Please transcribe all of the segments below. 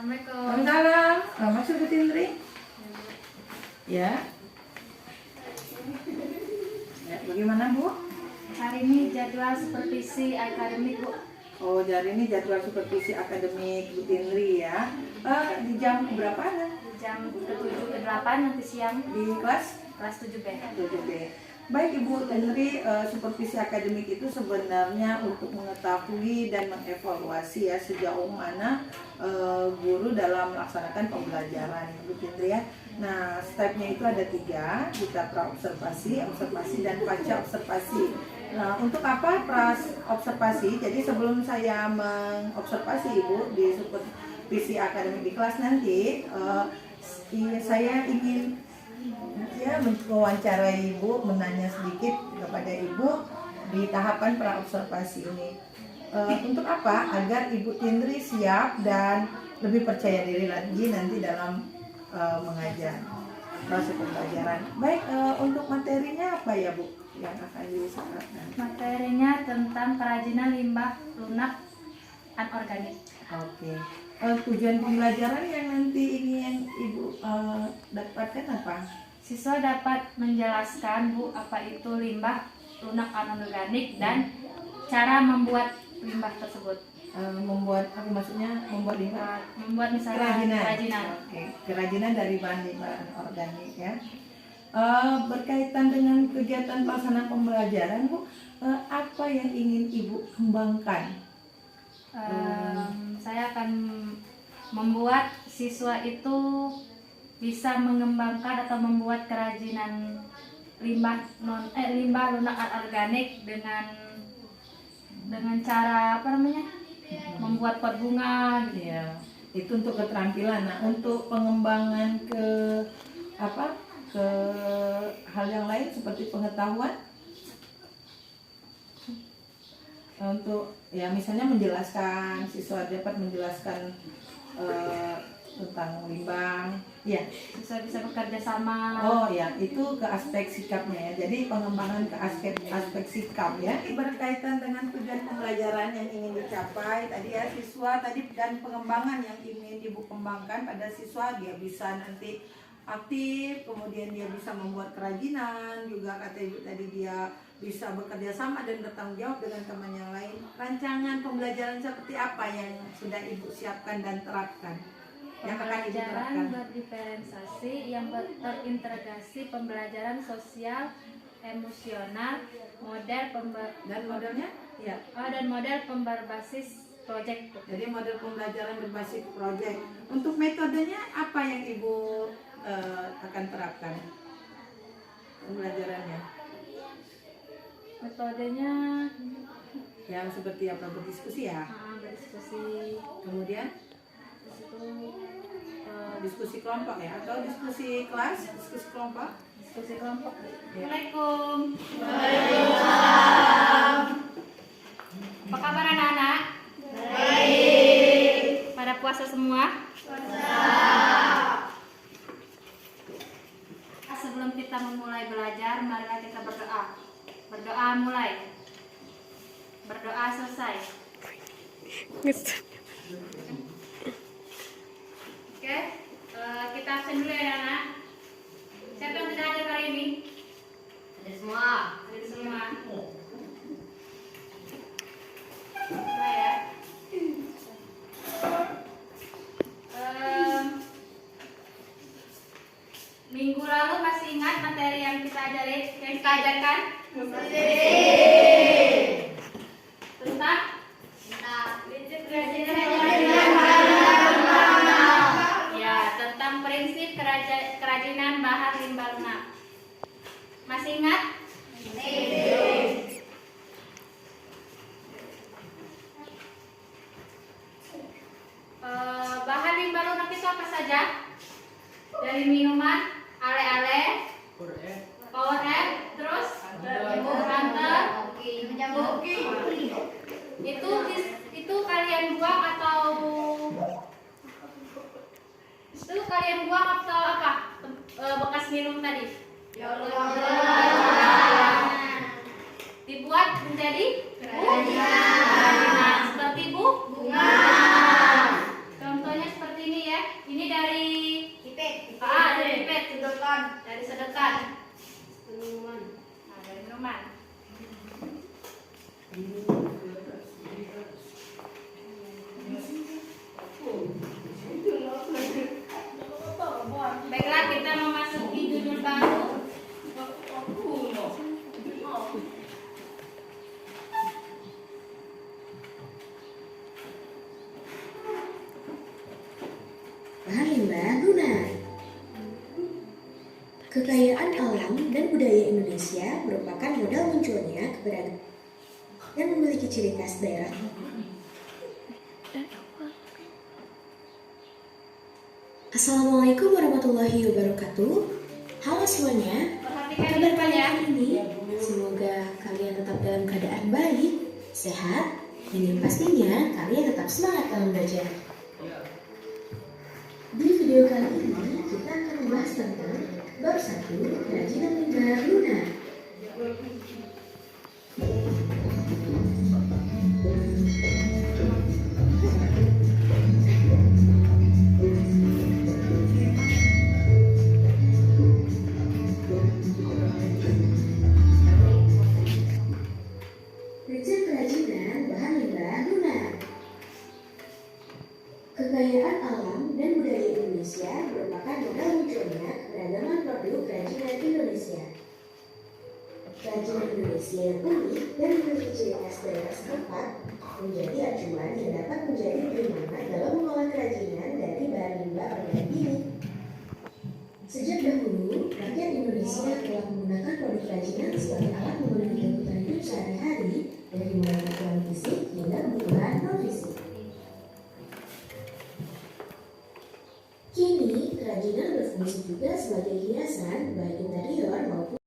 Assalamualaikum. Waalaikumsalam. Masuk Bu Tindri? Ya. Ya, bagaimana Bu? Hari ini jadwal supervisi akademik, Bu. Oh, jadi ini jadwal supervisi akademik Bu Tindri ya. Di jam berapa? Di jam ke-7 ke-8 nanti siang Di kelas kelas 7B. 7B. Baik Ibu Tindri, supervisi akademik itu sebenarnya untuk mengetahui dan mengevaluasi ya sejauh mana guru dalam melaksanakan pembelajaran Ibu Tindri ya. Nah, stepnya itu ada 3, kita pra-observasi, observasi, dan pasca observasi. Nah, untuk apa pra-observasi? Jadi sebelum saya mengobservasi Ibu di supervisi akademik di kelas nanti, saya ingin mewawancarai Ibu, menanya sedikit kepada Ibu di tahapan pra-observasi ini. Untuk apa? Agar Ibu Tindri siap dan lebih percaya diri lagi nanti dalam mengajar proses pembelajaran. Baik, untuk materinya apa ya Bu yang akan disampaikan? Materinya tentang kerajinan limbah lunak anorganik. Oke. Tujuan pembelajaran yang nanti ingin Ibu dapatkan apa? Siswa dapat menjelaskan, Bu, apa itu limbah lunak anorganik dan cara membuat limbah tersebut. Membuat apa maksudnya? Membuat limbah? Membuat misalnya kerajinan. Oke, kerajinan dari bahan-bahan organik ya. Berkaitan dengan kegiatan pelaksanaan pembelajaran Bu, apa yang ingin Ibu kembangkan? Saya akan membuat siswa itu bisa mengembangkan atau membuat kerajinan limbah lunak anorganik dengan cara apa namanya? Membuat pot bunga gitu. Ya, itu untuk keterampilan. Nah, untuk pengembangan ke hal yang lain seperti pengetahuan, untuk ya misalnya menjelaskan, siswa dapat menjelaskan tentang limbah, ya. Siswa bisa bekerja sama. Oh ya, itu ke aspek sikapnya ya. Jadi pengembangan ke aspek sikap ya. Berkaitan dengan tujuan pembelajaran yang ingin dicapai tadi ya, siswa tadi, dan pengembangan yang ingin Ibu kembangkan pada siswa, dia bisa nanti aktif, kemudian dia bisa membuat kerajinan, juga kata Ibu tadi dia bisa bekerja sama dan bertanggung jawab dengan teman yang lain. Rancangan pembelajaran seperti apa yang sudah Ibu siapkan dan terapkan? Yang akan Ibu terapkan? Pembelajaran berdiferensiasi yang terintegrasi pembelajaran sosial, emosional, dan modelnya ya. Dan model berbasis proyek. Jadi model pembelajaran berbasis proyek. Untuk metodenya apa yang Ibu akan terapkan pembelajarannya? Metodenya Yang seperti apa? Berdiskusi ya? berdiskusi. Kemudian diskusi kelompok ya? Atau diskusi kelas? Diskusi kelompok? Diskusi kelompok. Ya. Assalamualaikum. Apa kabar anak-anak? Baik. Pada puasa semua? Sebelum kita memulai belajar, marilah kita berdoa. Berdoa mulai. Berdoa selesai. Oke, kita absen dulu ya anak. Siapa yang tidak hadir hari ini? Ada semua. Hadir semua. Ya. Minggu lalu masih ingat materi yang kita ajarkan? Tentang ya, tentang prinsip kerajinan bahan limbah lunak. Masih ingat? Bahan limbah lunak itu apa saja? Dari minuman, ale-ale, power terus hunter, itu kalian buang atau apa? Bekas minum tadi? Dibuat menjadi kerajinan seperti bunga. Contohnya seperti ini. Kekayaan alam dan budaya Indonesia merupakan modal munculnya keberagaman dan memiliki ciri khas daerah. Assalamualaikum warahmatullahi wabarakatuh. Halo semuanya, apa Perhatikan kabar ini kalian ya. hari ini? Semoga kalian tetap dalam keadaan baik, sehat, dan yang pastinya kalian tetap semangat dalam belajar. Di video kali ini kita akan membahas tentang bab 1 kerajinan limbah lunak. Rincian kerajinan bahan limbah lunak. Kekayaan alam dan budaya Indonesia merupakan modal munculnya keberagaman produk kerajinan Indonesia. Kerajinan Indonesia yang unik dan memiliki ciri khas daerah setempat menjadi acuan yang dapat menjadi perimana dalam mengolah kerajinan dari bahan limbah organik ini. Sejak dahulu, rakyat Indonesia telah menggunakan produk kerajinan sebagai alat memenuhi kebutuhan hidup sehari-hari dari mulai kebutuhan fisik hingga kebutuhan non-fisik. Kini, kerajinan berfungsi juga sebagai hiasan baik interior maupun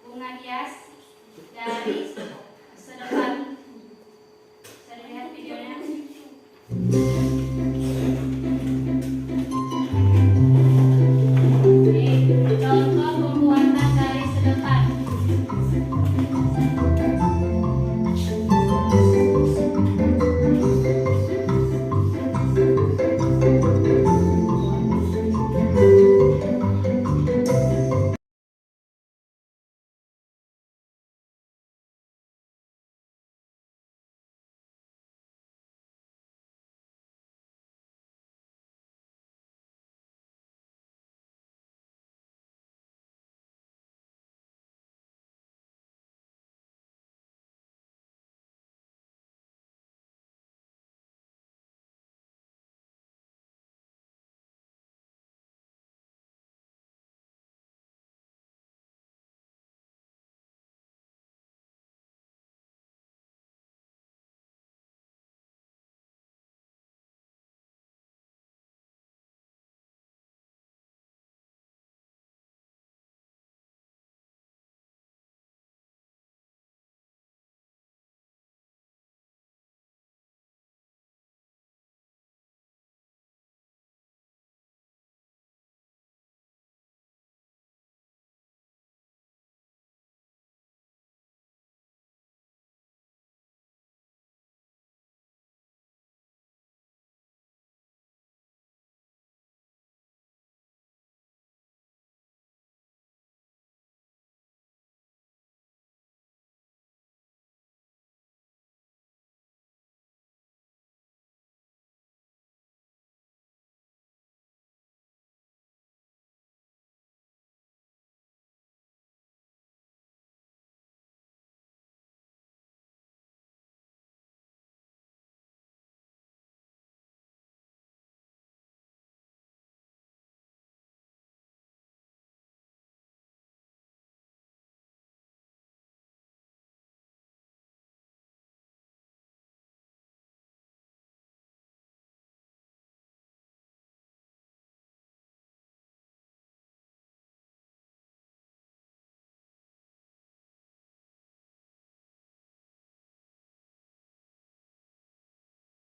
Bunga hias dari sedepan. Bisa dilihat videonya.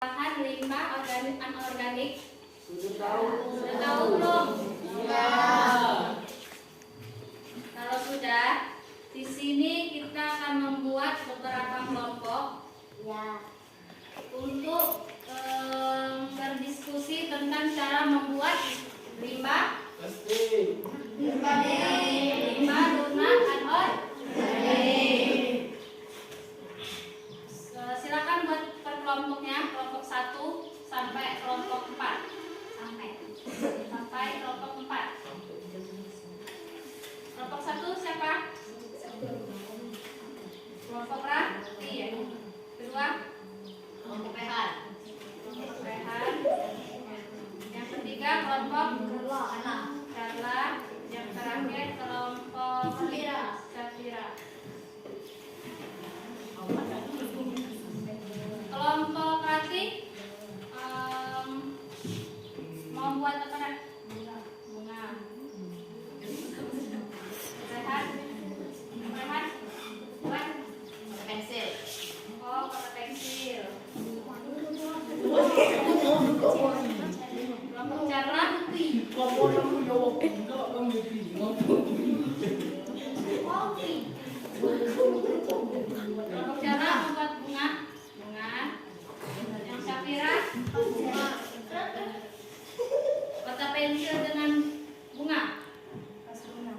Bahan limbah organik anorganik. Sudah tahu. Sudah tahu belum? Iya. Kalau sudah, di sini kita akan membuat beberapa kelompok untuk berdiskusi tentang cara membuat limbah lunak anorganik. Silakan buat per kelompoknya, kelompok 1 sampai kelompok 4. Sampai kelompok 4. Kelompok 1 siapa? Kelompok Raffi ya. Kedua, Kelompok Rehan. kelompok Rehan. Yang ketiga kelompok Carla. Yang terakhir kelompok Safira. Kelompok Rati mau buat apa nak? Bunga. Rehan. Rehan. Buat Pensil. oh kata pensil. Kelompok Carla. Kamu yang jawab enggak kamu bingung. Kelompok Carla membuat bunga. Yang Safira kota pensil dengan bunga. Tas bunga.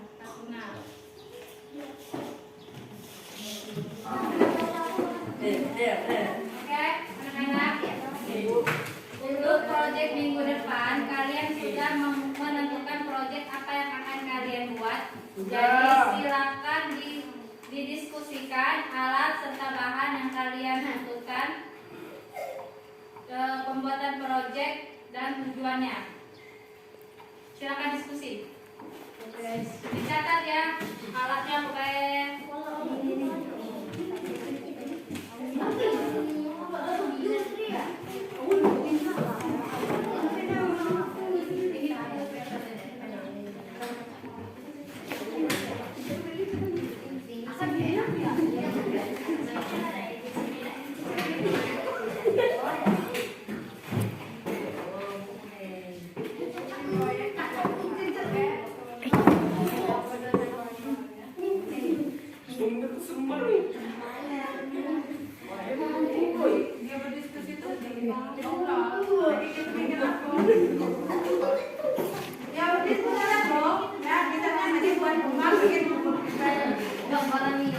Oke, anak-anak. Untuk proyek minggu depan kalian sudah menentukan proyek apa yang akan kalian buat. Jadi silakan didiskusikan alat serta bahan yang kalian butuhkan, pembuatan proyek dan tujuannya. Silakan diskusi. Dicatat ya alatnya Dia berdiskusi tuh ya udah sebentar dong ya kita kan nanti buat masukin Gambaran nih.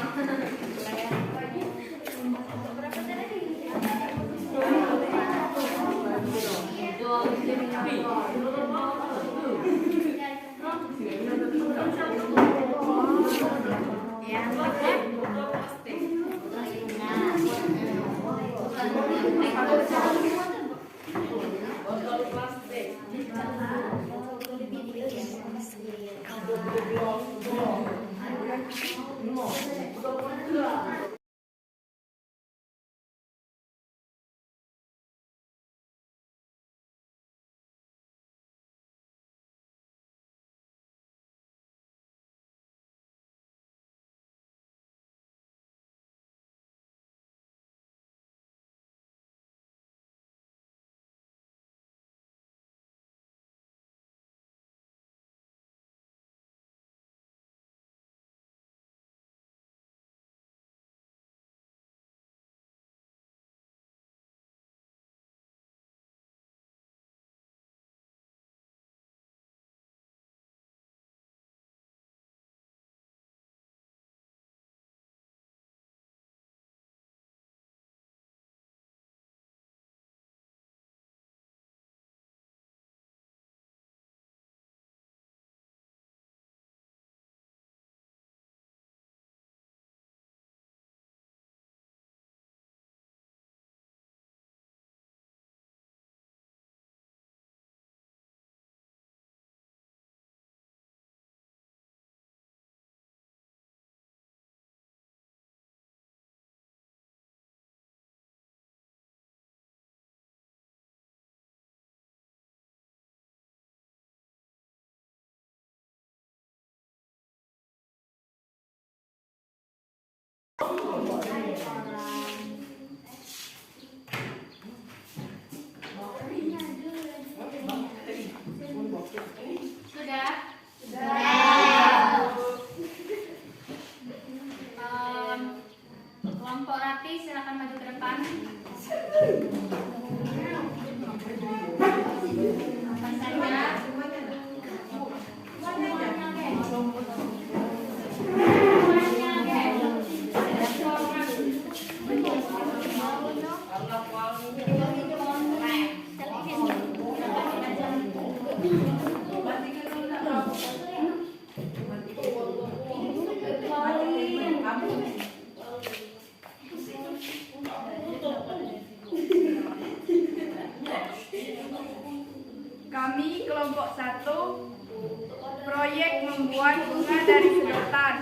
Kelompok rapi silakan maju ke depan. Apa saja? Kami kelompok 1 proyek membuat bunga dari sedotan.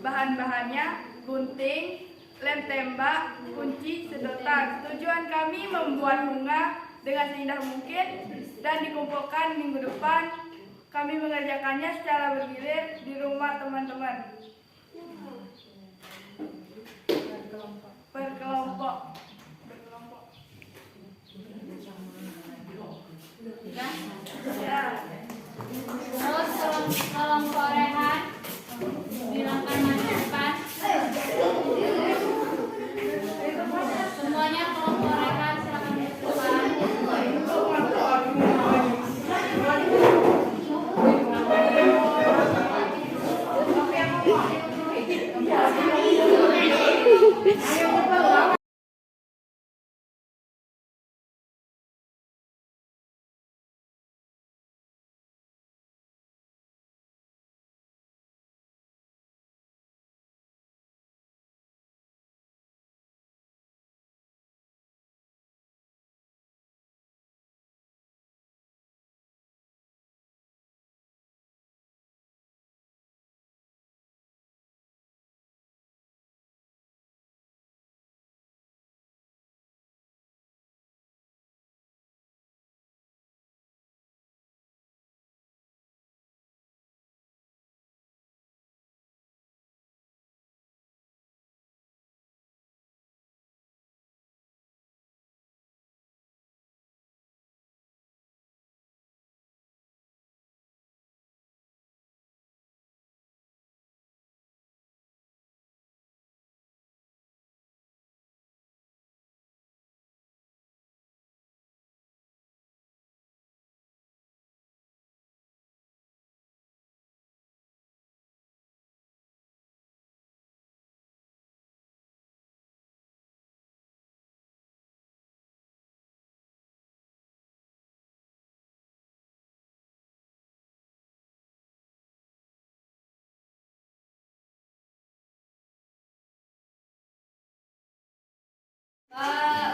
Bahan-bahannya gunting, lem tembak, kunci, sedotan. Tujuan kami membuat bunga dengan seindah mungkin dan dikumpulkan minggu depan. Kami mengerjakannya secara bergilir di rumah teman-teman. Berkelompok. Ya. Terus kelompok rehat silakan maju ke depan. Semuanya kelompok rehat silakan maju ke depan.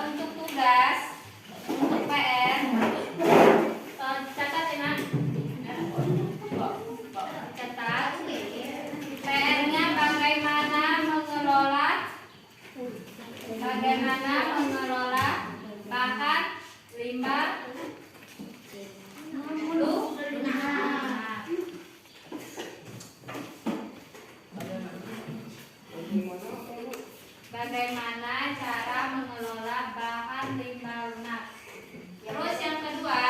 Untuk tugas, untuk PR, catat ya nak. Catat. PR-nya bagaimana mengelola bahan limbah lunak. Bagaimana cara mengelola bahan limbah lunak. Terus yang kedua,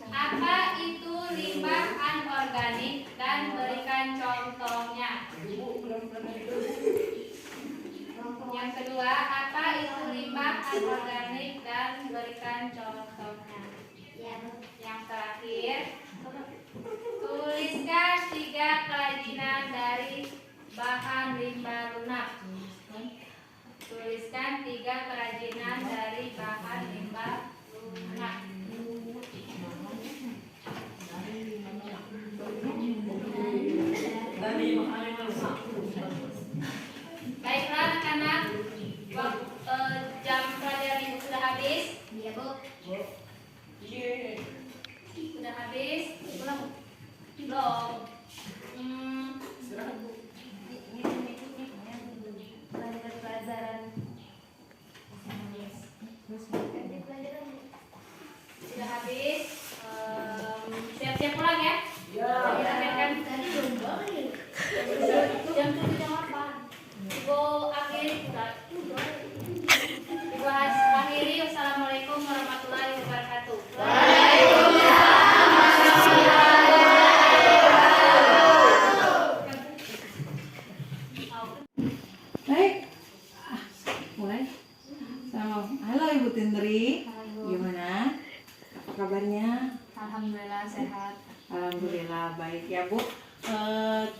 apa itu limbah anorganik dan berikan contohnya. Yang kedua, apa itu limbah anorganik dan berikan contohnya. Yang terakhir, tuliskan 3 kerajinan dari bahan limbah lunak. Tuliskan 3 kerajinan dari bahan limbah lunak. Baiklah anak-anak, jam pelajaran ibu sudah habis. Iya bu. Sudah habis. Belum. Pelajaran Tindri, Halo. gimana? Apa kabarnya? Alhamdulillah sehat. Alhamdulillah baik ya Bu.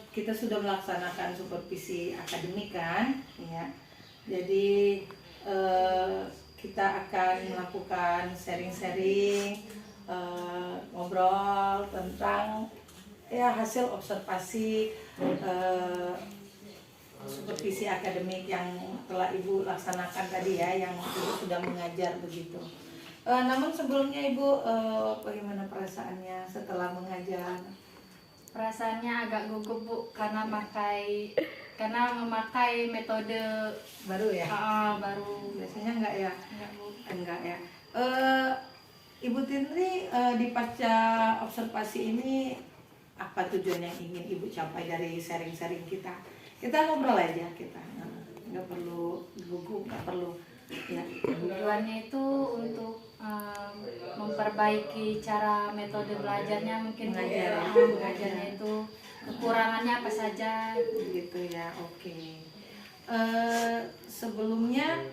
Kita sudah melaksanakan supervisi akademik kan, ya. Jadi kita akan melakukan sharing-sharing, ngobrol tentang ya hasil observasi supervisi akademik yang telah Ibu laksanakan tadi ya, yang Ibu sudah mengajar begitu. Namun sebelumnya Ibu bagaimana perasaannya setelah mengajar? Perasaannya agak gugup Bu karena memakai metode Baru ya? baru. Biasanya enggak ya? Enggak Bu. Enggak ya. Ibu Tindri di pasca observasi ini apa tujuan yang ingin Ibu capai dari sharing-sharing kita? Kita ngobrol aja kita, nggak perlu gugup, nggak perlu ya. Tujuannya itu untuk memperbaiki cara metode belajarnya mungkin Bu. Mengajar. Mengajarnya itu kekurangannya apa saja. Gitu ya, oke. Sebelumnya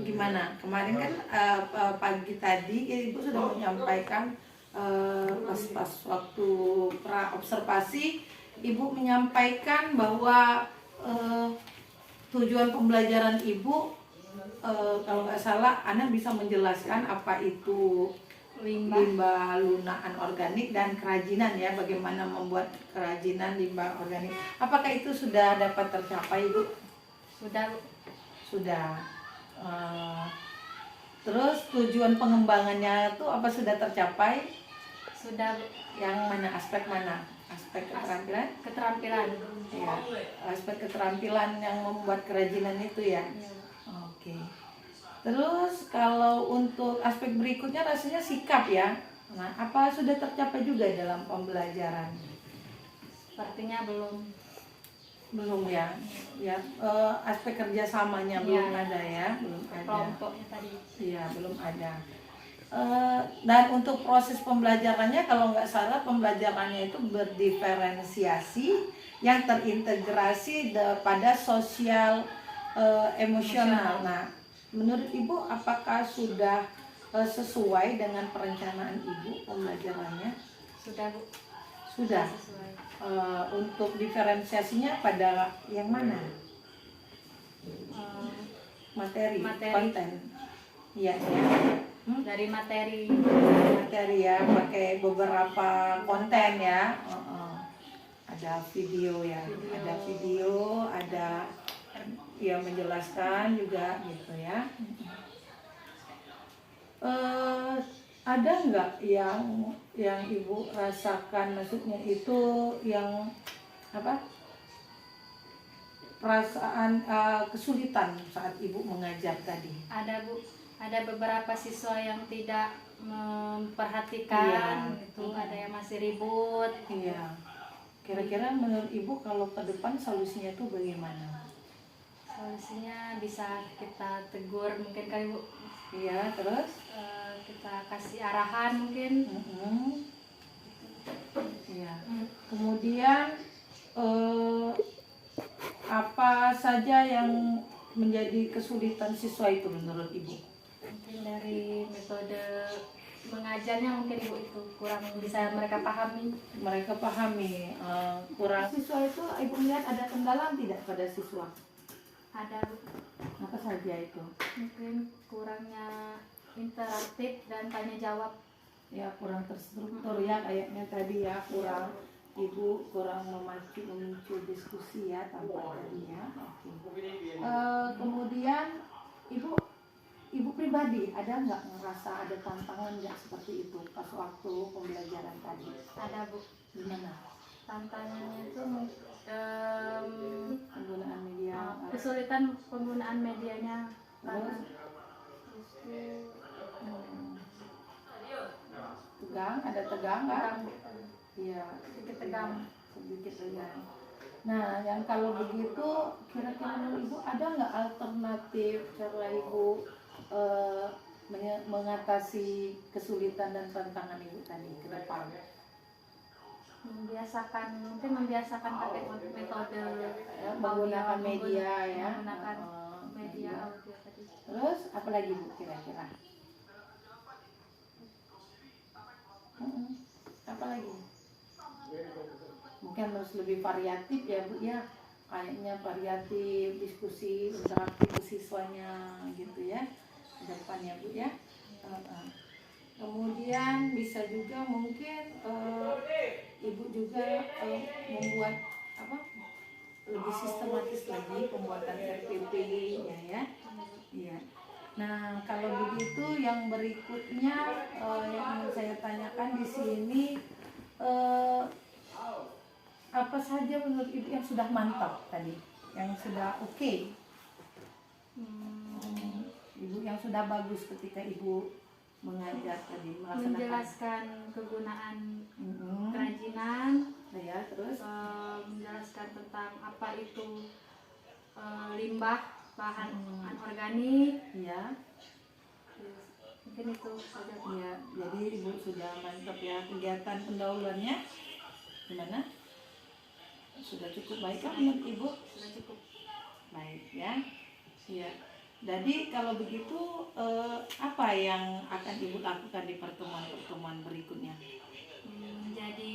gimana? Kemarin kan pagi tadi Ibu sudah menyampaikan pas waktu pra observasi Ibu menyampaikan bahwa tujuan pembelajaran Ibu kalau nggak salah Ana bisa menjelaskan apa itu limbah lunaan organik dan kerajinan ya, bagaimana membuat kerajinan limbah organik. Apakah itu sudah dapat tercapai Bu? Sudah Bu. Sudah. Terus tujuan pengembangannya itu apa sudah tercapai? Sudah Bu. Yang mana, aspek mana? Aspek keterampilan? Keterampilan. Ya, aspek keterampilan yang membuat kerajinan itu ya. Iya. Oke. Terus kalau untuk aspek berikutnya rasanya sikap ya. Nah, apa sudah tercapai juga dalam pembelajaran? Sepertinya belum. Belum ya. Ya, aspek kerjasamanya belum ada ya, belum ada. Kelompoknya tadi. Iya, belum ada. Dan untuk proses pembelajarannya kalau nggak salah pembelajarannya itu berdiferensiasi yang terintegrasi pada sosial emosional. Nah, menurut Ibu apakah sudah sesuai dengan perencanaan Ibu pembelajarannya? Sudah Bu. Sudah. Sesuai. Untuk diferensiasinya pada yang mana? Materi, Materi. konten. Iya, ya. Dari materi. Materi ya, pakai beberapa konten ya. Ada video ya, ada video, ada yang menjelaskan juga gitu ya. Ada nggak yang Ibu rasakan, maksudnya itu yang apa? Perasaan kesulitan saat Ibu mengajar tadi? Ada Bu. Ada beberapa siswa yang tidak memperhatikan, Iya. gitu. Ada yang masih ribut. Iya. Kira-kira menurut Ibu kalau ke depan solusinya itu bagaimana? Solusinya bisa kita tegur mungkin kali Bu. Iya, terus? Kita kasih arahan mungkin. Iya. Kemudian apa saja yang menjadi kesulitan siswa itu menurut Ibu? Mungkin dari metode mengajarnya mungkin Ibu itu kurang bisa mereka pahami. Mereka pahami kurang. Siswa itu Ibu melihat ada kendala tidak pada siswa? Ada Bu. Apa saja itu? Mungkin kurangnya interaktif dan tanya jawab. Ya kurang terstruktur ya kayaknya tadi ya, kurang Ibu kurang memicu diskusi ya tanpa tadi ya. Oke. Kemudian Ibu pribadi ada nggak ngerasa ada tantangan nggak seperti itu pas waktu pembelajaran tadi? Ada Bu. Gimana? Tantangannya itu Penggunaan media. kesulitan penggunaan medianya. Terus tegang, ada tegang kan? Iya, Sedikit tegang. sedikit tegang. Nah, yang kalau begitu kira-kira menurut Ibu ada nggak alternatif cara Ibu mengatasi kesulitan dan tantangan Ibu tadi ke depan? Membiasakan pakai metode Menggunakan media ya. menggunakan media Ya, audio tadi. Terus apa lagi Bu kira-kira? Apa lagi? Mungkin harus lebih variatif ya Bu ya. Kayaknya variatif, diskusi, interaktif siswanya gitu ya. Ke depan ya Bu ya. Kemudian bisa juga mungkin Ibu juga membuat apa? Lebih sistematis lagi pembuatan RPP-nya ya. Iya. Nah, kalau begitu yang berikutnya yang ingin saya tanyakan di sini apa saja menurut Ibu yang sudah mantap tadi, yang sudah oke? Ibu yang sudah bagus ketika Ibu mengajar tadi melaksanakan. Menjelaskan kegunaan kerajinan, Ya, terus menjelaskan tentang apa itu limbah bahan anorganik. ya. Mungkin itu saja. Ya, jadi Ibu sudah mantap ya kegiatan pendahuluannya. Gimana? Sudah cukup baik kan menurut Ibu? Sudah cukup. Baik ya. Iya. Jadi kalau begitu apa yang akan Ibu lakukan di pertemuan-pertemuan berikutnya? Menjadi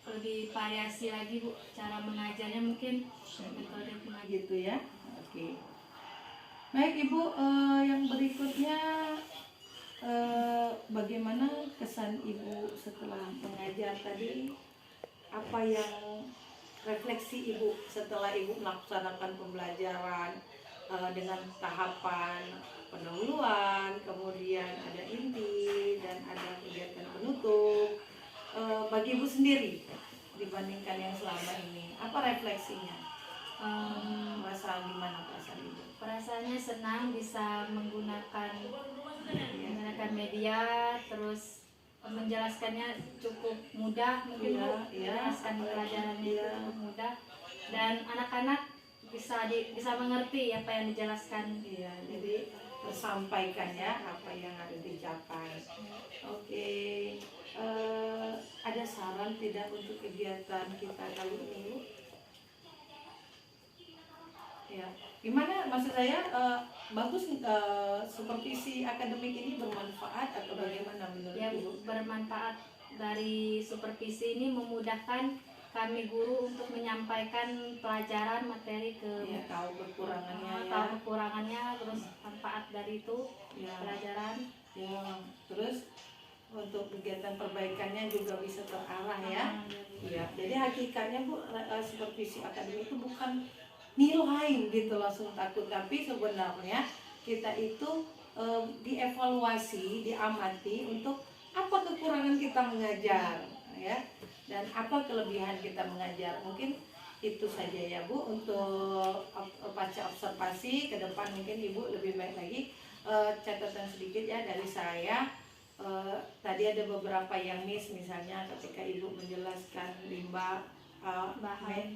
lebih variasi lagi Bu, cara mengajarnya mungkin metode pengajaran. Gitu ya. Oke. Baik Ibu, yang berikutnya bagaimana kesan Ibu setelah mengajar tadi? Apa yang refleksi Ibu setelah Ibu melaksanakan pembelajaran dengan tahapan pendahuluan, kemudian ada inti dan ada kegiatan penutup. Bagi Ibu sendiri dibandingkan yang selama ini, apa refleksinya? Merasa gimana perasaan Ibu? Perasaannya senang bisa menggunakan media, terus menjelaskannya cukup mudah, mungkin Bu, menjelaskan pelajarannya itu cukup mudah dan anak-anak bisa mengerti apa yang dijelaskan. Iya, jadi tersampaikan ya apa yang harus dicapai. Oke, ada saran tidak untuk kegiatan kita kali ini, Bu? Ya, gimana maksud saya bagus supervisi akademik ini bermanfaat atau bagaimana menurut Ya, Ibu? bermanfaat dari supervisi ini memudahkan kami guru untuk menyampaikan pelajaran materi ke Ya, tahu kekurangannya ya. tahu kekurangannya, terus manfaat dari itu Ya. pelajaran. Ya, terus untuk kegiatan perbaikannya juga bisa terarah ya. Iya, jadi hakikatnya Bu, supervisi akademik itu bukan nilai gitu langsung takut, tapi sebenarnya kita itu dievaluasi, diamati untuk apa kekurangan kita mengajar ya, dan apa kelebihan kita mengajar. Mungkin itu saja ya Bu untuk pasca observasi ke depan. Mungkin Ibu lebih baik lagi. Catatan sedikit ya dari saya. Tadi ada beberapa yang misalnya ketika Ibu menjelaskan limbah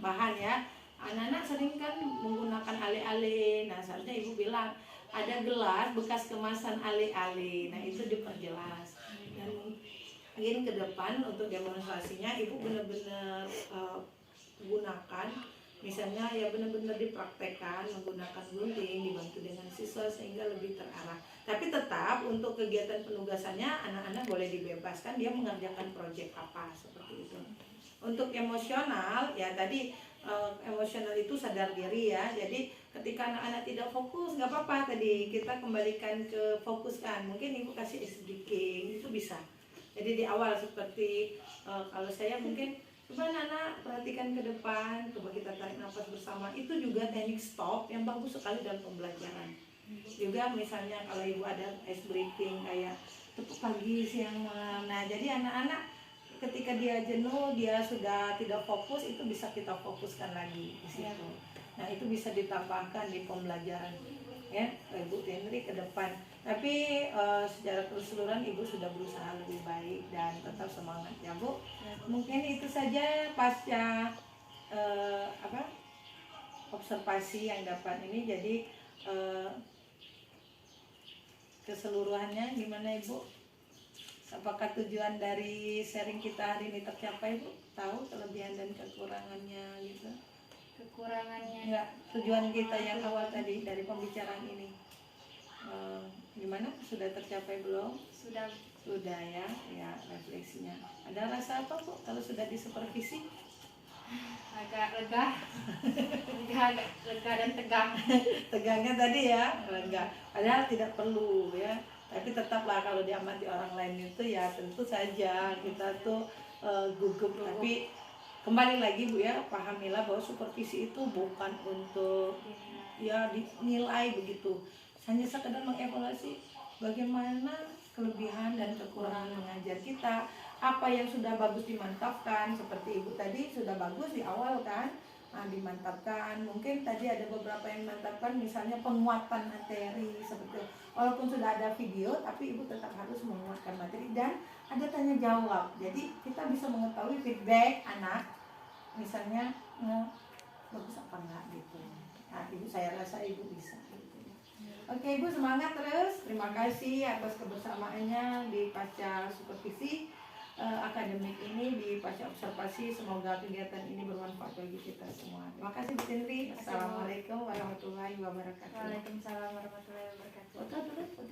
bahan ya, anak-anak sering kan menggunakan ale-ale. Nah, seharusnya Ibu bilang ada gelas bekas kemasan ale-ale. Nah, itu diperjelas. Dan mungkin ke depan untuk demonstrasinya Ibu benar-benar gunakan, misalnya ya benar-benar dipraktekkan menggunakan gunting dibantu dengan siswa sehingga lebih terarah. Tapi tetap untuk kegiatan penugasannya anak-anak boleh dibebaskan dia mengerjakan proyek apa seperti itu. Untuk emosional ya tadi emosional itu sadar diri ya. Jadi ketika anak-anak tidak fokus nggak apa-apa, tadi kita kembalikan ke fokuskan. Mungkin Ibu kasih speaking itu bisa. Jadi di awal seperti kalau saya mungkin coba anak perhatikan ke depan, coba kita tarik nafas bersama. Itu juga teknik stop yang bagus sekali dalam pembelajaran. Juga misalnya kalau Ibu ada ice breaking kayak tepuk pagi, siang, malam. Nah jadi anak-anak ketika dia jenuh, dia sudah tidak fokus, itu bisa kita fokuskan lagi di situ. Nah itu bisa ditambahkan di pembelajaran ya Ibu Tenri ke depan. Tapi secara keseluruhan Ibu sudah berusaha lebih baik dan tetap semangat ya Bu. Mungkin itu saja pasca observasi yang dapat ini. Jadi keseluruhannya gimana Ibu? Apakah tujuan dari sharing kita hari ini tercapai Bu? Tahu kelebihan dan kekurangannya gitu? kekurangannya. Ya, tujuan kita yang awal tadi dari pembicaraan ini gimana? Sudah tercapai belum? Sudah Sudah ya, ya refleksinya. Ada rasa apa kok kalau sudah disupervisi? agak lega, lega dan tegang. Tegangnya tadi ya, lega. Padahal tidak perlu ya. Tapi tetaplah kalau diamati orang lain itu ya tentu saja kita tuh gugup. Tapi kembali lagi Bu ya, pahamilah bahwa supervisi itu bukan untuk ya dinilai begitu. Hanya sekedar mengevaluasi bagaimana kelebihan dan kekurangan mengajar kita, apa yang sudah bagus dimantapkan, seperti Ibu tadi sudah bagus di awal kan, nah, dimantapkan. Mungkin tadi ada beberapa yang dimantapkan, misalnya penguatan materi, seperti walaupun sudah ada video, tapi Ibu tetap harus menguatkan materi dan ada tanya jawab. Jadi kita bisa mengetahui feedback anak, misalnya bagus apa enggak gitu. Nah, Ibu saya rasa Ibu bisa. Oke Ibu, semangat terus. Terima kasih atas kebersamaannya di Pasca Supervisi Akademik ini, di Pasca Observasi. Semoga kegiatan ini bermanfaat bagi kita semua. Terima kasih Bu Tindri. Assalamualaikum warahmatullahi wabarakatuh. Waalaikumsalam warahmatullahi wabarakatuh.